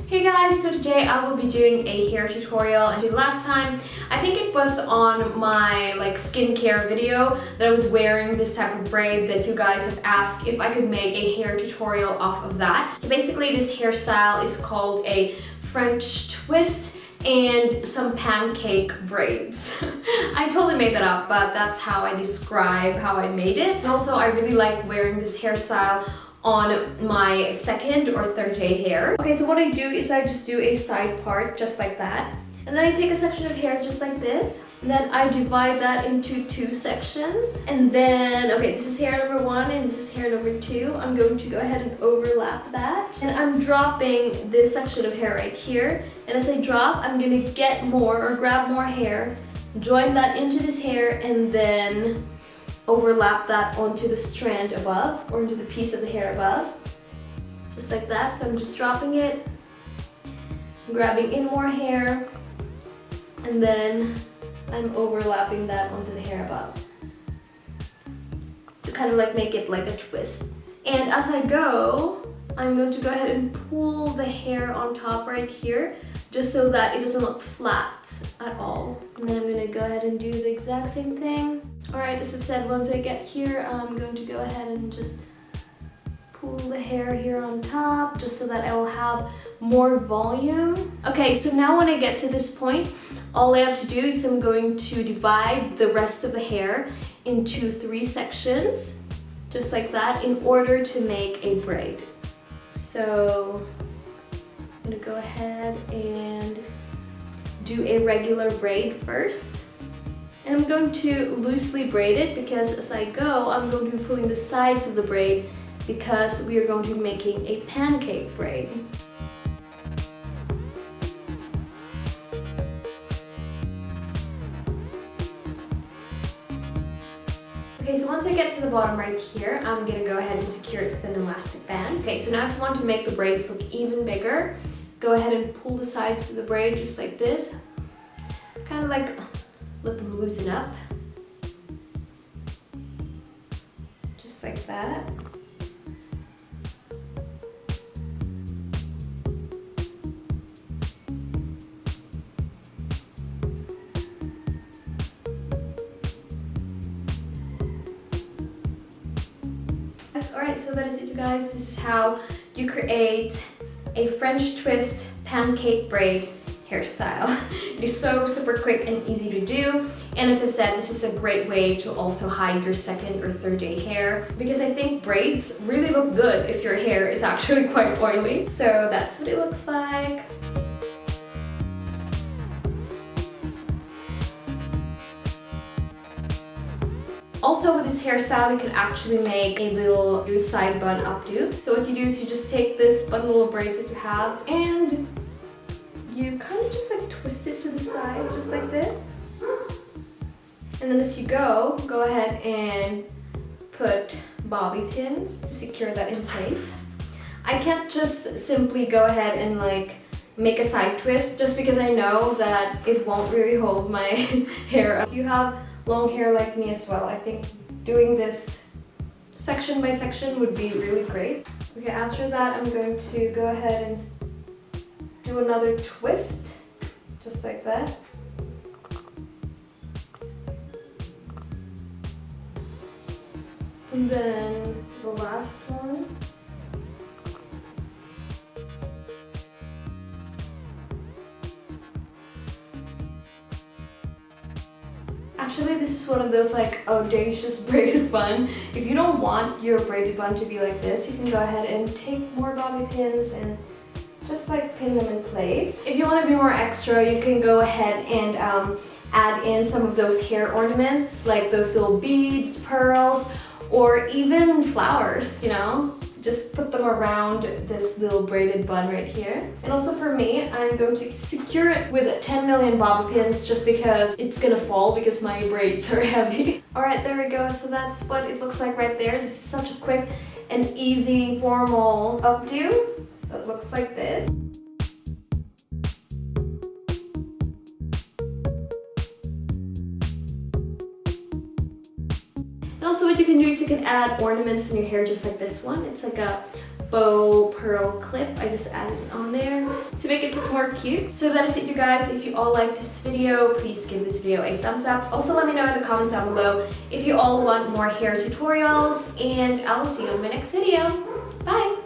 Hey guys, so today I will be doing a hair tutorial, and last time I think it was on my skincare video that I was wearing this type of braid that you guys have asked if I could make a hair tutorial off of that. So basically this hairstyle is called a French twist and some pancake braids. I totally made that up, but that's how I describe how I made it. And also I really like wearing this hairstyle on my second or third day hair. Okay, so what I do is I just do a side part just like that. And then I take a section of hair just like this. And then I divide that into two sections. And then, okay, this is hair number 1 and this is hair number 2. I'm going to go ahead and overlap that. And I'm dropping this section of hair right here. And as I drop, I'm gonna get more or grab more hair, join that into this hair, and then overlap that onto the strand above or into the piece of the hair above, just like that. So I'm just dropping it, grabbing in more hair, and then I'm overlapping that onto the hair above to kind of make it like a twist. And as I go, I'm going to go ahead and pull the hair on top right here just so that it doesn't look flat at all. And then I'm gonna go ahead and do the exact same thing. Alright, as I've said, once I get here, I'm going to go ahead and just pull the hair here on top just so that I will have more volume. Okay, so now when I get to this point, all I have to do is I'm going to divide the rest of the hair into 3 sections, just like that, in order to make a braid. So I'm gonna go ahead and do a regular braid first. And I'm going to loosely braid it because as I go, I'm going to be pulling the sides of the braid because we are going to be making a pancake braid. Okay, so once I get to the bottom right here, I'm gonna go ahead and secure it with an elastic band. Okay, so now if you want to make the braids look even bigger, go ahead and pull the sides of the braid just like this. Kind of like let them loosen up. Just like that. Alright, so that is it, you guys. This is how you create a French twist pancake braid hairstyle. It is so super quick and easy to do, and as I said, this is a great way to also hide your second or third day hair because I think braids really look good if your hair is actually quite oily. So that's what it looks like. Also with this hairstyle, you can actually make a little side bun updo. So what you do is you just take this bundle of braids that you have and you kind of just twist it to the side, just like this. And then as you go ahead and put bobby pins to secure that in place. I can't just simply go ahead and make a side twist just because I know that it won't really hold my hair up. If you have long hair like me as well, I think doing this section by section would be really great. Okay, after that I'm going to go ahead and do another twist, just like that. And then the last one. Actually, this is one of those audacious braided bun. If you don't want your braided bun to be like this, you can go ahead and take more bobby pins and just pin them in place. If you want to be more extra, you can go ahead and add in some of those hair ornaments, like those little beads, pearls, or even flowers, you know? Just put them around this little braided bun right here. And also for me, I'm going to secure it with 10 million bobby pins just because it's gonna fall because my braids are heavy. Alright, there we go. So that's what it looks like right there. This is such a quick and easy formal updo that looks like this. And also what you can do is you can add ornaments in your hair just like this one. It's like a bow pearl clip. I just added it on there to make it look more cute. So that is it, you guys. If you all like this video, please give this video a thumbs up. Also, let me know in the comments down below if you all want more hair tutorials, and I'll see you in my next video. Bye!